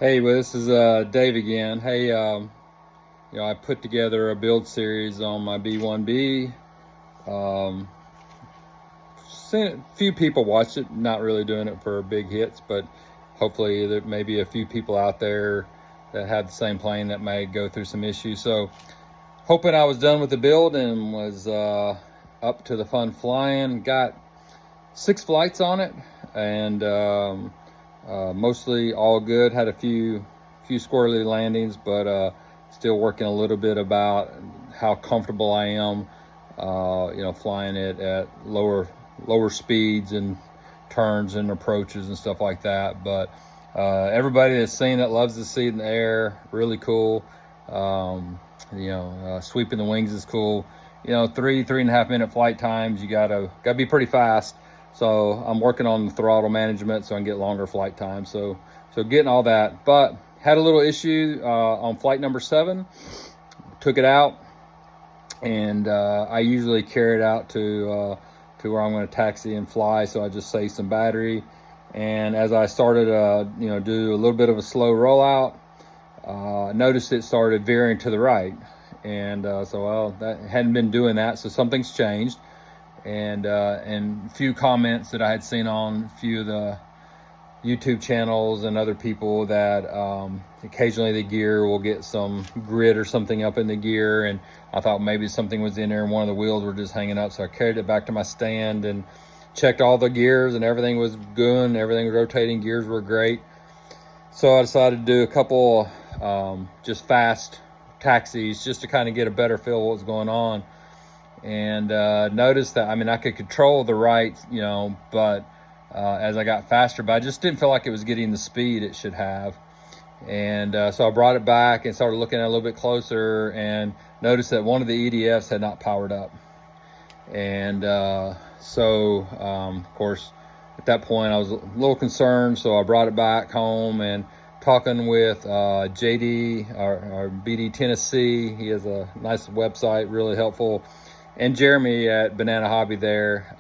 Hey, well, this is Dave again. Hey, I put together a build series on my B1-B. Seen a few people watch it, not really doing it for big hits, but hopefully there may be a few people out there that had the same plane that may go through some issues. So hoping I was done with the build and was up to the fun flying. Got 6 flights on it, and mostly all good. Had a few squirrely landings, but still working a little bit about how comfortable I am, flying it at lower speeds and turns and approaches and stuff like that. But everybody that's seen it loves to see it in the air. Really cool. Sweeping the wings is cool. 3.5 minute flight times. You gotta be pretty fast. So I'm working on the throttle management so I can get longer flight time. So getting all that, but had a little issue on flight number 7. Took it out, and I usually carry it out to where I'm going to taxi and fly. So I just saved some battery. And as I started, do a little bit of a slow rollout, noticed it started veering to the right, and that hadn't been doing that. So something's changed. And a few comments that I had seen on a few of the YouTube channels and other people that occasionally the gear will get some grit or something up in the gear, and I thought maybe something was in there and one of the wheels were just hanging up. So I carried it back to my stand and checked all the gears, and everything was good, everything was rotating, gears were great. So I decided to do a couple just fast taxis just to kind of get a better feel of what was going on. And noticed that, I could control the right, but as I got faster, but I just didn't feel like it was getting the speed it should have. And so I brought it back and started looking at it a little bit closer, and noticed that one of the EDFs had not powered up. And of course, at that point I was a little concerned, so I brought it back home and talking with JD, our BD Tennessee. He has a nice website, really helpful. And Jeremy at Banana Hobby there,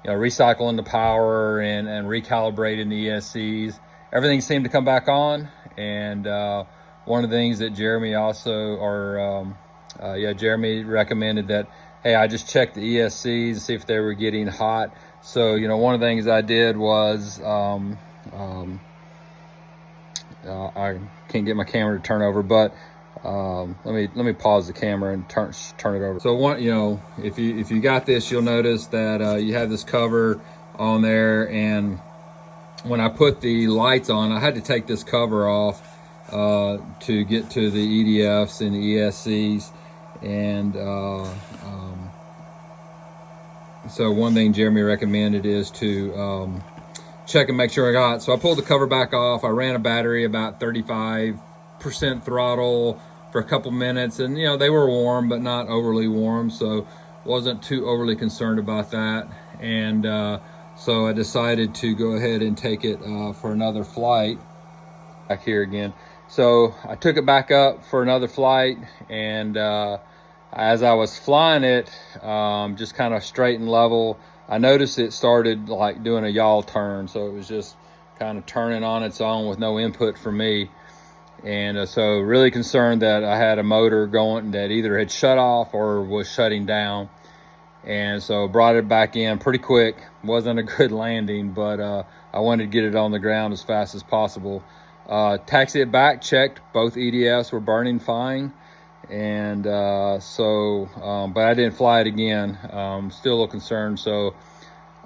recycling the power and recalibrating the ESCs. Everything seemed to come back on. And one of the things that Jeremy Jeremy recommended that, hey, I just check the ESCs and see if they were getting hot. So, one of the things I did was, I can't get my camera to turn over, but let me pause the camera and turn it over. So if you got this, you'll notice that you have this cover on there, and when I put the lights on, I had to take this cover off to get to the EDFs and the ESCs. And so one thing Jeremy recommended is to check and make sure I got it. So I pulled the cover back off. I ran a battery about 35% throttle for a couple minutes, and they were warm but not overly warm, so wasn't too overly concerned about that. And so I decided to go ahead and take it for another flight. Back here again. So I took it back up for another flight, and as I was flying it, just kind of straight and level, I noticed it started like doing a yaw turn. So it was just kind of turning on its own with no input from me. And so really concerned that I had a motor going that either had shut off or was shutting down. And so brought it back in pretty quick. Wasn't a good landing, but I wanted to get it on the ground as fast as possible. Taxied it back, checked both EDFs were burning fine. And but I didn't fly it again. Still a little concerned. So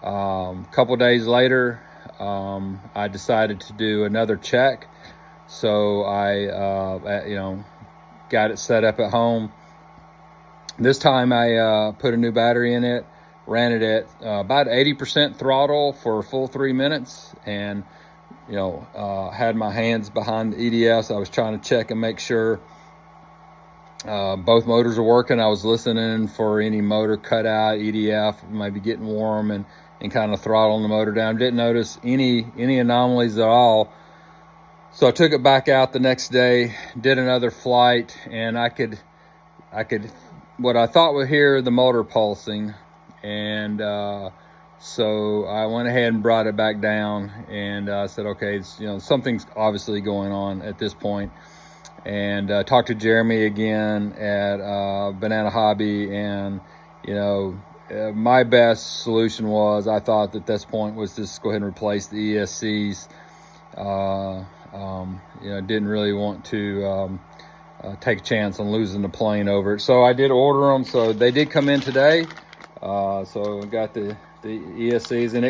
a couple days later, I decided to do another check. So I got it set up at home. This time I put a new battery in it, ran it at about 80% throttle for a full 3 minutes, and had my hands behind the EDS. I was trying to check and make sure both motors are working. I was listening for any motor cutout, EDF maybe getting warm, and kind of throttling the motor down. Didn't notice any anomalies at all. So I took it back out the next day, did another flight, and I could what I thought would hear the motor pulsing. And So I went ahead and brought it back down, and said, okay, it's, something's obviously going on at this point. And talked to Jeremy again at Banana Hobby, and my best solution was, I thought at this point, was just go ahead and replace the ESCs. Didn't really want to take a chance on losing the plane over it. So I did order them. So they did come in today. So got the ESCs, and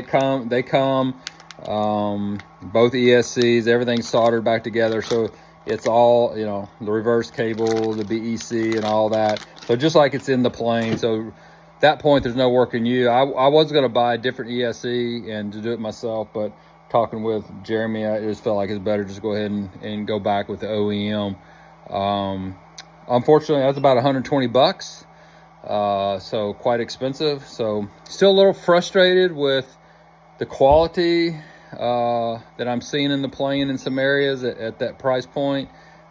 they come both ESCs, everything's soldered back together. So it's all, the reverse cable, the BEC and all that. So just like it's in the plane. So at that point, there's no work in you. I was going to buy a different ESC and to do it myself, but talking with Jeremy, I just felt like it's better just go ahead and go back with the OEM. Unfortunately, that's about 120 bucks. So quite expensive. So still a little frustrated with the quality that I'm seeing in the plane in some areas at that price point.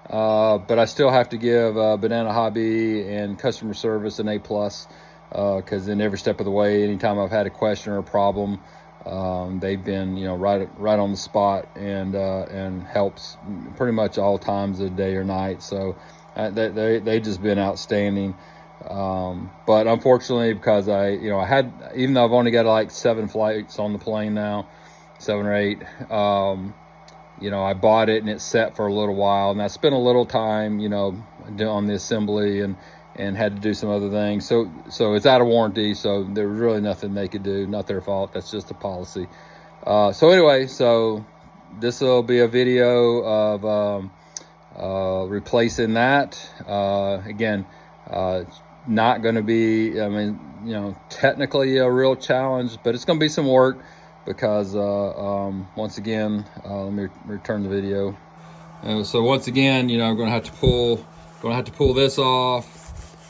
But I still have to give Banana Hobby and customer service an A+, because in every step of the way, anytime I've had a question or a problem, they've been right on the spot, and helps pretty much all times of the day or night. So they just been outstanding. But unfortunately, because I had, even though I've only got like 7 flights on the plane now, 7 or 8, I bought it and it's set for a little while, and I spent a little time, on the assembly and had to do some other things. So it's out of warranty. So there was really nothing they could do. Not their fault. That's just a policy. So anyway, so this will be a video of replacing that. Again, it's not going to be, technically a real challenge, but it's going to be some work because, once again, let me return the video. So once again, I'm going to have to pull this off.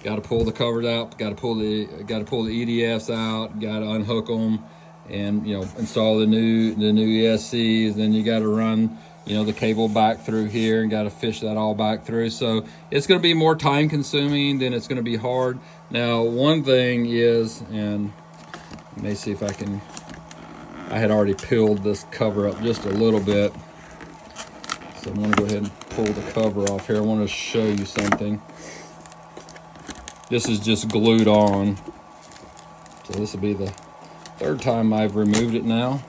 Got to pull the covers out. Got to pull the EDFs out. Got to unhook them, and install the new ESCs. Then you got to run the cable back through here, and got to fish that all back through. So it's going to be more time consuming than it's going to be hard. Now, one thing is, and let me see if I can. I had already peeled this cover up just a little bit, so I'm going to go ahead and pull the cover off here. I want to show you something. This is just glued on. So this will be the 3rd time I've removed it now.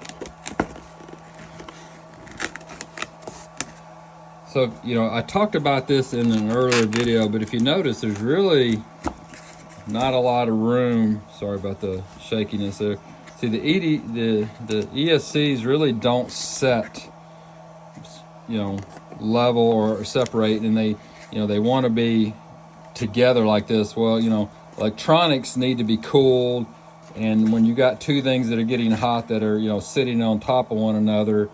So, I talked about this in an earlier video, but if you notice, there's really not a lot of room. Sorry about the shakiness there. See, the ESCs really don't set, level or separate, and they want to be together like this. Well, electronics need to be cooled, and when you got 2 things that are getting hot that are sitting on top of one another,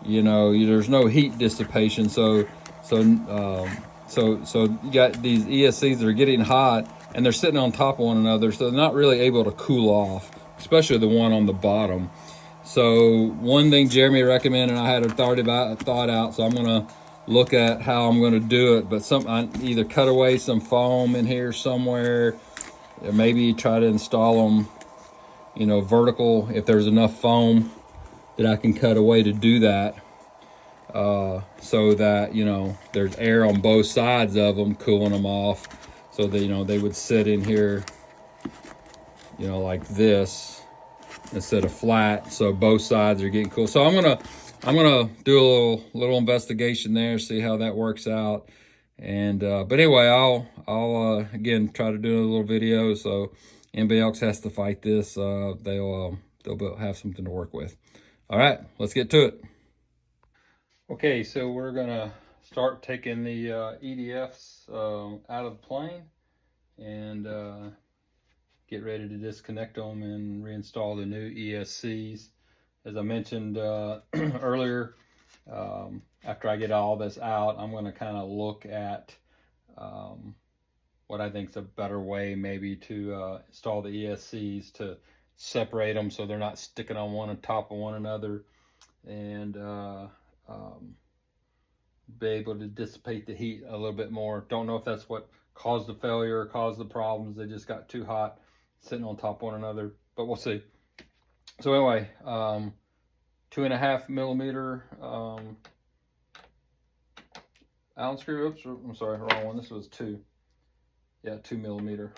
there's no heat dissipation. So you got these ESCs that are getting hot and they're sitting on top of one another, so they're not really able to cool off, especially the one on the bottom. So one thing Jeremy recommended, I had a thought out, so I'm gonna look at how I'm gonna do it. But I either cut away some foam in here somewhere, or maybe try to install them, vertical if there's enough foam that I can cut away to do that, so that there's air on both sides of them, cooling them off, so that they would sit in here like this instead of flat, so both sides are getting cool. So I'm gonna do a little investigation there, see how that works out. And but anyway, I'll again try to do a little video, so anybody else has to fight this, they'll have something to work with. All right, let's get to it. Okay, so we're gonna start taking the EDFs out of the plane, and get ready to disconnect them and reinstall the new ESCs. As I mentioned earlier, after I get all this out, I'm going to kind of look at what I think is a better way maybe to install the ESCs, to separate them so they're not sticking on top of one another, and be able to dissipate the heat a little bit more. Don't know if that's what caused the failure or caused the problems. They just got too hot sitting on top of one another, but we'll see. So anyway, 2.5 millimeter Allen screw. Oops, I'm sorry, wrong one. This was 2. Yeah, 2 millimeter.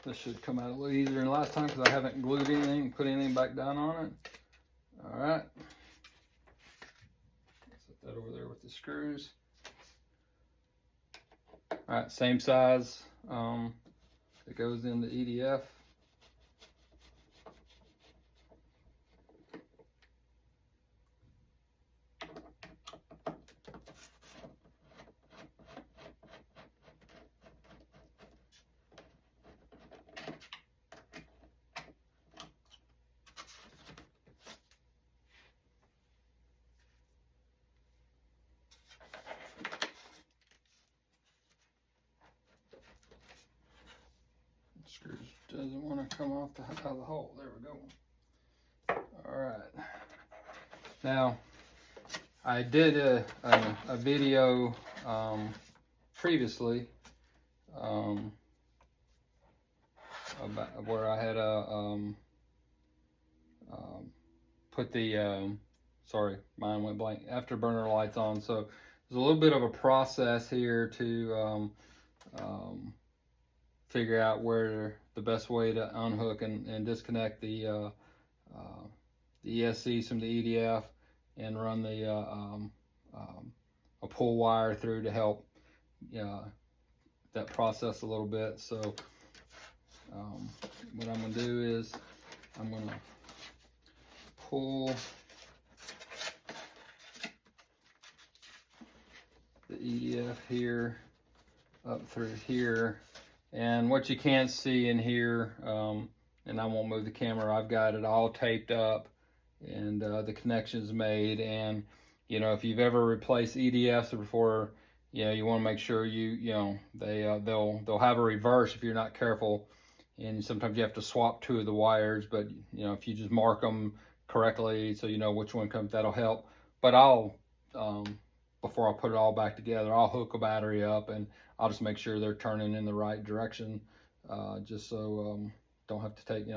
This should come out a little easier than last time because I haven't glued anything, put anything back down on it. All right. Set that over there with the screws. All right, same size. It goes in the EDF. Screws doesn't want to come off out of the hole. There we go. All right. Now, I did a video previously about where I had put the sorry, mine went blank, afterburner lights on. So there's a little bit of a process here to figure out where the best way to unhook and disconnect the ESC from the EDF and run the a pull wire through to help that process a little bit. So what I'm going to do is I'm going to pull the EDF here up through here, and what you can't see in here, and I won't move the camera, I've got it all taped up and the connections made. And if you've ever replaced EDFs before, you want to make sure they'll have a reverse if you're not careful, and sometimes you have to swap 2 of the wires. But if you just mark them correctly so you know which one comes, that'll help. But I'll before I put it all back together, I'll hook a battery up and I'll just make sure they're turning in the right direction, just so don't have to take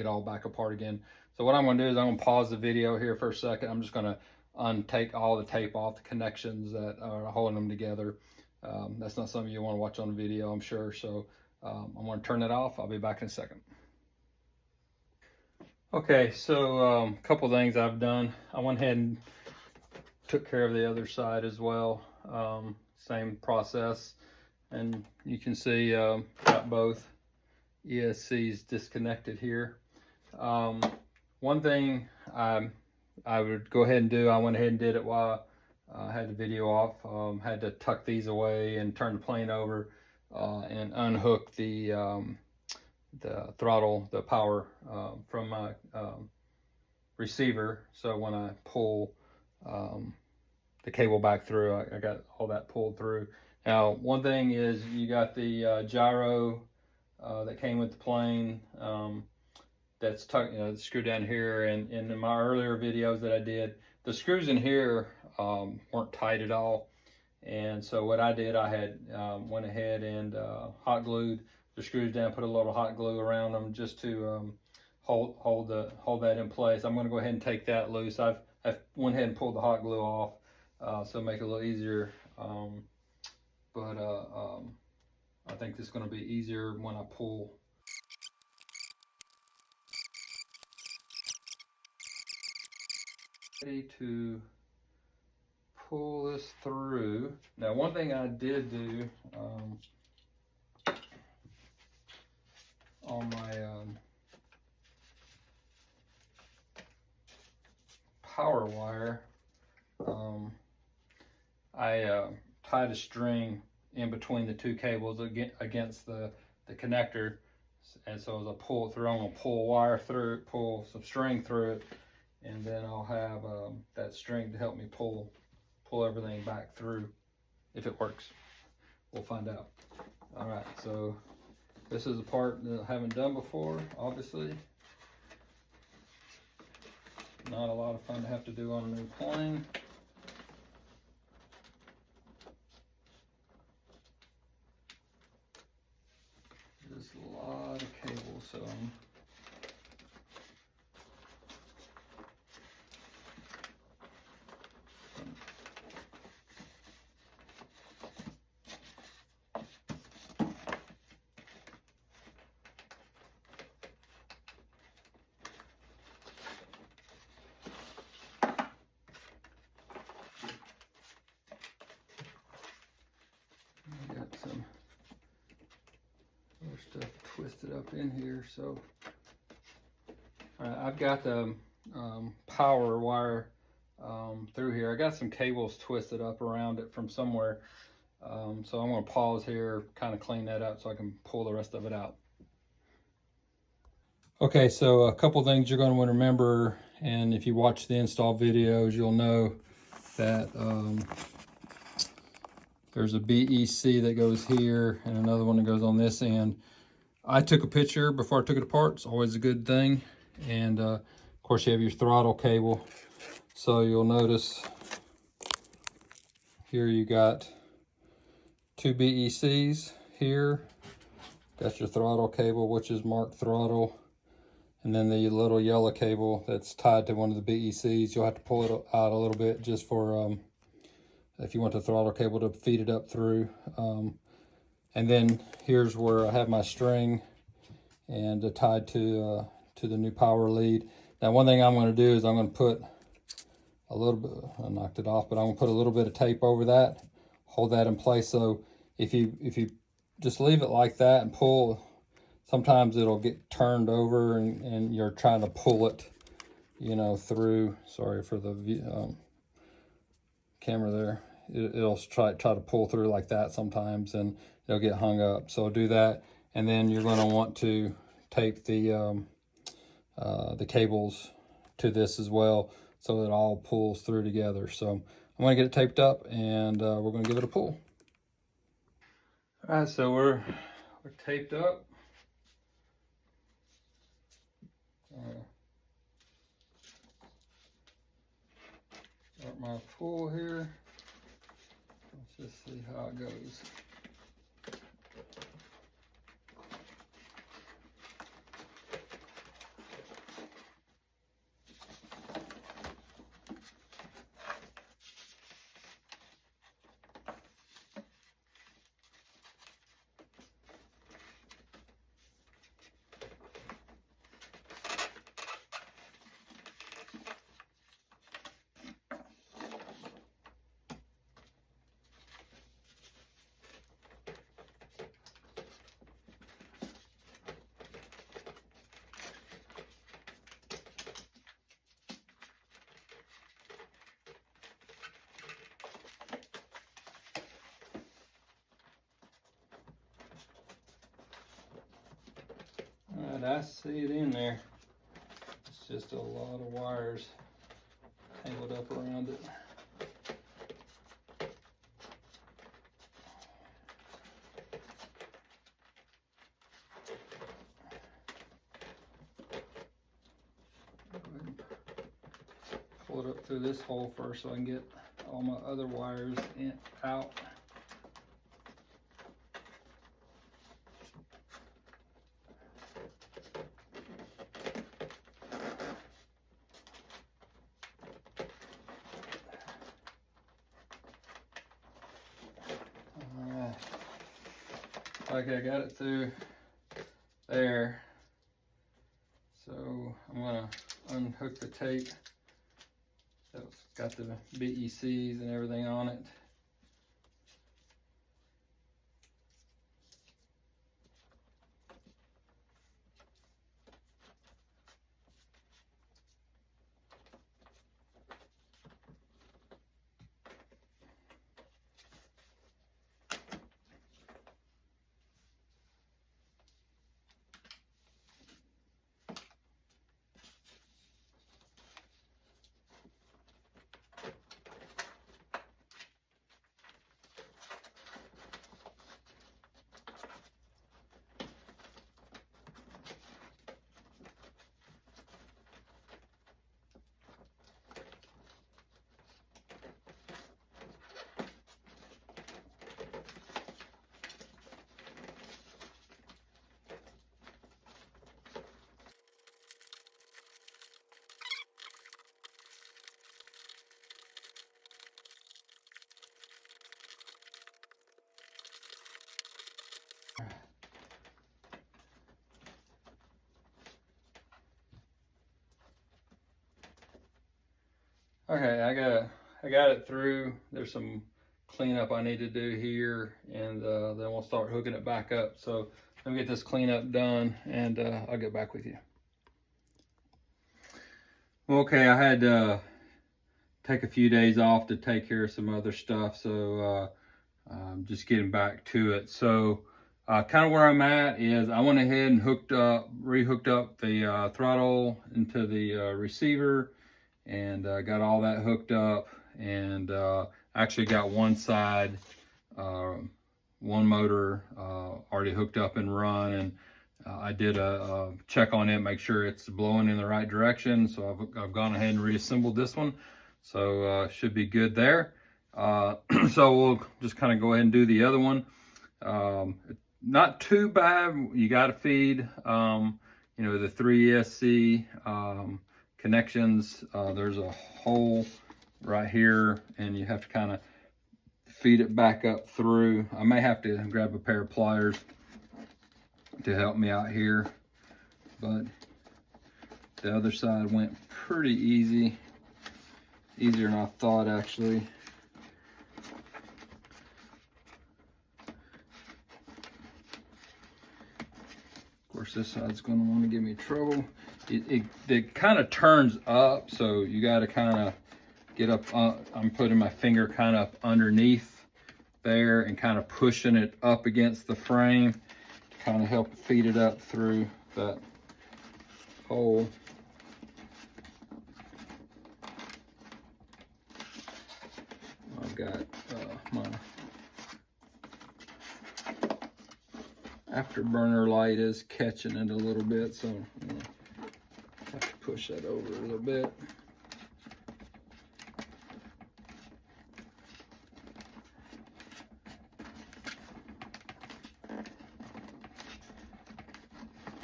it all back apart again. So what I'm going to do is I'm going to pause the video here for a second. I'm just going to untake all the tape off the connections that are holding them together. That's not something you want to watch on the video, I'm sure. So I'm going to turn it off. I'll be back in a second. Okay, so a couple things I've done. I went ahead and took care of the other side as well. Same process, and you can see got both ESCs disconnected here. One thing I would go ahead and do, I went ahead and did it while I had the video off. Had to tuck these away and turn the plane over and unhook the throttle, the power from my receiver. So when I pull the cable back through, I got all that pulled through. Now, one thing is you got the gyro that came with the plane that's tucked, screwed down here. And in my earlier videos that I did, the screws in here weren't tight at all. And so what I did, I had went ahead and hot glued the screws down, put a little hot glue around them just to hold that in place. I'm going to go ahead and take that loose. I've went ahead and pulled the hot glue off, so make it a little easier. But I think this is going to be easier when I pull. Ready to pull this through. Now, one thing I did do on my power wire, I tied a string in between the 2 cables against the connector, and so as I pull it through, I'm gonna pull wire through it, pull some string through it, and then I'll have that string to help me pull everything back through if it works. we'll find out. All right, so this is a part that I haven't done before, obviously. Not a lot of fun to have to do on a new plane. There's a lot of cables, so I got some other stuff twisted up in here. So I've got the power wire through here. I got some cables twisted up around it from somewhere. So I'm going to pause here, kind of clean that up so I can pull the rest of it out. Okay, so a couple things you're going to want to remember, and if you watch the install videos, you'll know that there's a BEC that goes here and another one that goes on this end. I took a picture before I took it apart. It's always a good thing. And of course you have your throttle cable. So you'll notice here you got two BECs here. Got your throttle cable, which is marked throttle. And then the little yellow cable that's tied to one of the BECs. You'll have to pull it out a little bit just for if you want the throttle cable to feed it up through. And then here's where I have my string and tied to the new power lead. Now one thing I'm going to do is I'm going to put a little bit, I knocked it off, but I'm going to put a little bit of tape over that, hold that in place. So if you just leave it like that and pull, sometimes it'll get turned over and you're trying to pull it, you know, through. Sorry for the camera there. It'll try to pull through like that sometimes, and it'll get hung up. So do that, and then you're going to want to tape the cables to this as well, so it all pulls through together. So I'm going to get it taped up, and we're going to give it a pull. All right, so we're taped up. Start my pull here. Let's just see how it goes. I see it in there. It's just a lot of wires tangled up around it. Pull it up through this hole first so I can get all my other wires out. Okay, I got it through there. So I'm gonna unhook the tape that's got the BECs and everything on it. Okay, I got it through. There's some cleanup I need to do here, and then we'll start hooking it back up. So let me get this cleanup done, and I'll get back with you. Okay, I had to take a few days off to take care of some other stuff, so I'm just getting back to it. So kind of where I'm at is I went ahead and rehooked up the throttle into the receiver, and got all that hooked up, and actually got one side, one motor already hooked up and run, and I did a check on it, make sure it's blowing in the right direction. So I've gone ahead and reassembled this one, so should be good there. So we'll just kind of go ahead and do the other one. Not too bad. You got to feed, the 3 ESC connections. There's a hole right here, and you have to kind of feed it back up through. I may have to grab a pair of pliers to help me out here, but the other side went pretty easy, easier than I thought actually. Of course, this side's going to want to give me trouble. It kind of turns up, so you got to kind of get up. I'm putting my finger kind of underneath there and kind of pushing it up against the frame to kind of help feed it up through that hole. I've got my afterburner light is catching it a little bit, so I'm gonna have to push that over a little bit.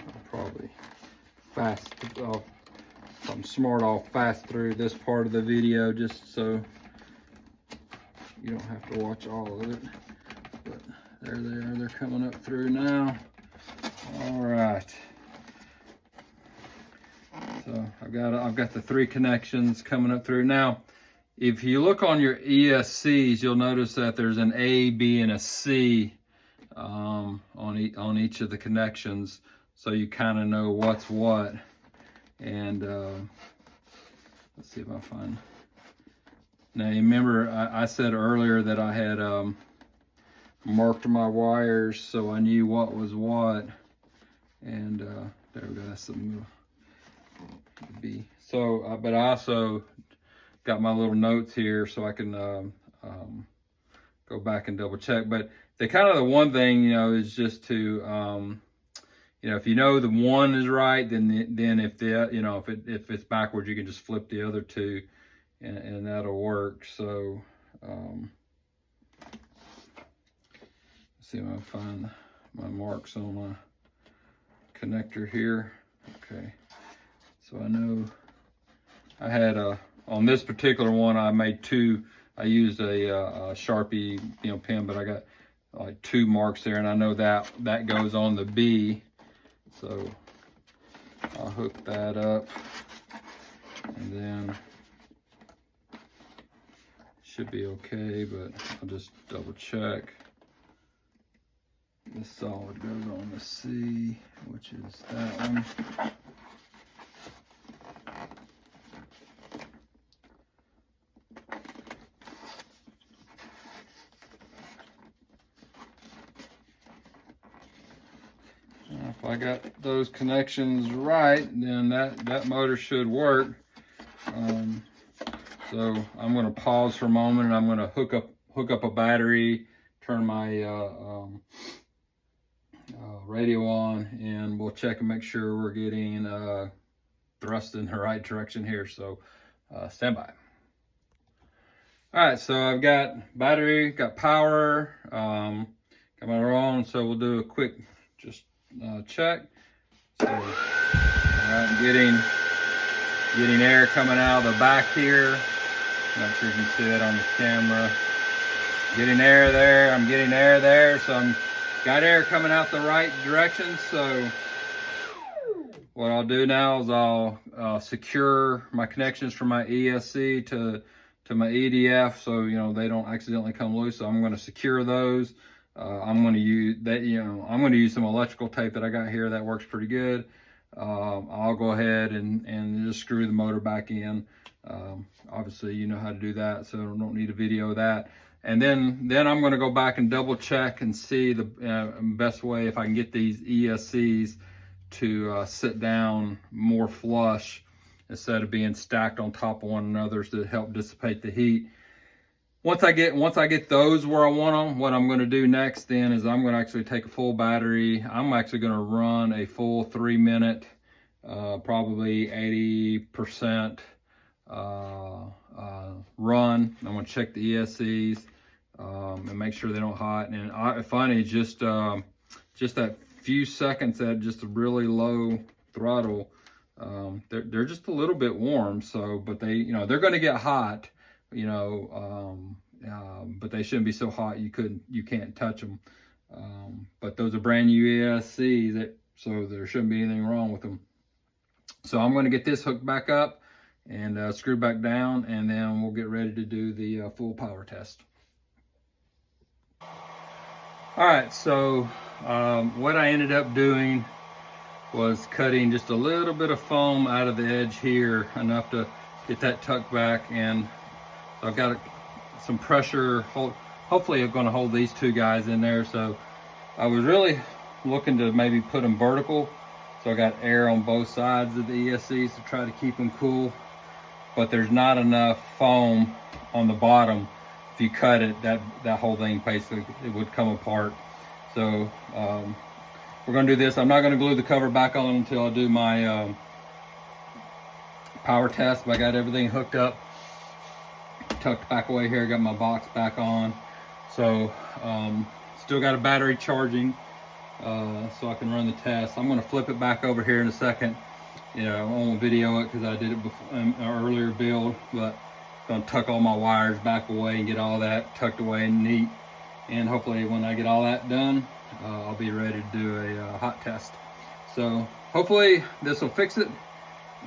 I'll probably if I'm smart, I'll fast through this part of the video just so you don't have to watch all of it. But there they are, they're coming up through now. All right. So I've got the 3 connections coming up through. Now, if you look on your ESCs, you'll notice that there's an A, B, and a C on each of the connections, so you kind of know what's what. And let's see if I find. Now, you remember I said earlier that I had marked my wires so I knew what was what, and there we go. That's the B. So, but I also got my little notes here so I can go back and double check. But the one thing, is just to if you know the one is right, then if if it's backwards, you can just flip the other 2, and that'll work. So let's see if I can find my marks on my connector here. Okay, so I know I had on this particular one, I made 2. I used a Sharpie pen, but I got like 2 marks there, and I know that goes on the B. So I'll hook that up, and then should be okay, but I'll just double check. This solid goes on the C, which is that one. If I got those connections right, then that motor should work. So I'm going to pause for a moment, and I'm going to hook up a battery, turn my radio on, and we'll check and make sure we're getting thrust in the right direction here. So stand by. All right, so I've got battery, got power, got my on, so we'll do a quick just check. So, all right, I'm getting air coming out of the back here. Not sure if you can see that on the camera. Getting air there, I'm getting air there, so I'm got air coming out the right direction. So what I'll do now is I'll secure my connections from my ESC to my EDF, so they don't accidentally come loose. So I'm going to secure those. I'm going to use that. I'm going to use some electrical tape that I got here that works pretty good. I'll go ahead and just screw the motor back in. Obviously, you know how to do that, so I don't need a video of that. And then I'm going to go back and double check and see the best way if I can get these ESCs to sit down more flush instead of being stacked on top of one another to help dissipate the heat. Once I get those where I want them, what I'm going to do next then is I'm going to actually take a full battery. I'm actually going to run a full 3 minute, probably 80% run. I'm going to check the ESCs and make sure they don't hot. And funny, just that few seconds at just a really low throttle, they're just a little bit warm. So, but they're going to get hot, but they shouldn't be so hot you can't touch them. But those are brand new ESCs, so there shouldn't be anything wrong with them. So I'm going to get this hooked back up and screw back down, and then we'll get ready to do the full power test. All right, so what I ended up doing was cutting just a little bit of foam out of the edge here, enough to get that tucked back, and I've got some pressure. Hopefully I'm going to hold these two guys in there. So I was really looking to maybe put them vertical, so I got air on both sides of the ESCs to try to keep them cool, but there's not enough foam on the bottom. If you cut it, that whole thing basically it would come apart. So we're going to do this. I'm not going to glue the cover back on until I do my power test, but I got everything hooked up, tucked back away here. Got my box back on. So still got a battery charging, so I can run the test. I'm going to flip it back over here in a second. I won't video it because I did it before in an earlier build, but I'm going to tuck all my wires back away and get all that tucked away and neat. And hopefully when I get all that done, I'll be ready to do a hot test. So hopefully this will fix it,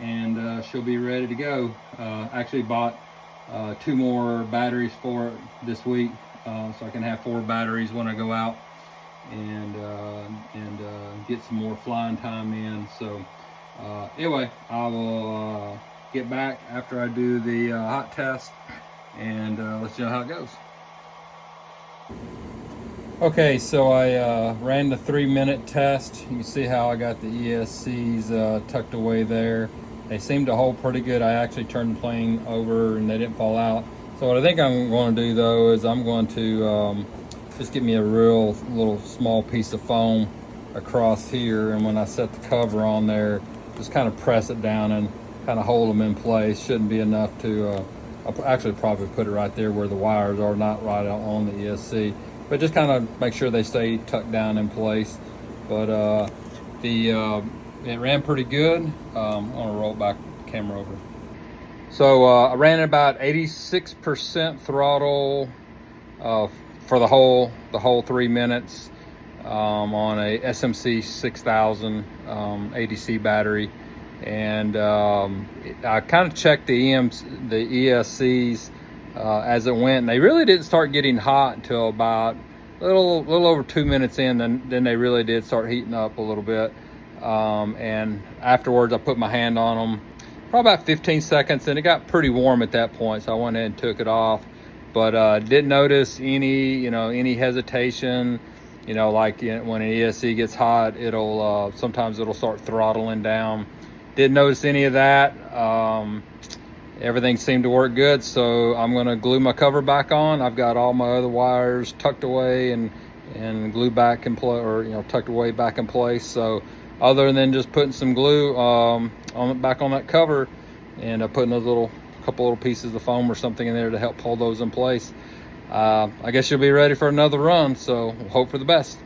and she'll be ready to go. Actually bought 2 more batteries for it this week, so I can have 4 batteries when I go out and get some more flying time in. So anyway, I will get back after I do the hot test, and let's see how it goes. Okay, so I ran the 3-minute test. You can see how I got the ESCs tucked away there. They seem to hold pretty good. I actually turned the plane over and they didn't fall out. So what I think I'm going to do though is I'm going to just get me a real little small piece of foam across here, and when I set the cover on there, just kind of press it down and kind of hold them in place. Shouldn't be enough to, I'll actually probably put it right there where the wires are, not right on the ESC. But just kind of make sure they stay tucked down in place. But it ran pretty good. I'm gonna roll back the camera over. So I ran at about 86% throttle for the whole 3 minutes on a SMC 6000 ADC battery, and I kind of checked the ESCs as it went, and they really didn't start getting hot until about a little over 2 minutes in. Then they really did start heating up a little bit, and afterwards I put my hand on them, probably about 15 seconds, and it got pretty warm at that point, so I went ahead and took it off. But didn't notice any hesitation. Like when an ESC gets hot, sometimes it'll start throttling down. Didn't notice any of that. Everything seemed to work good, so I'm going to glue my cover back on. I've got all my other wires tucked away and glued back in place, or tucked away back in place. So other than just putting some glue back on that cover and putting those couple little pieces of foam or something in there to help hold those in place, I guess you'll be ready for another run. So hope for the best.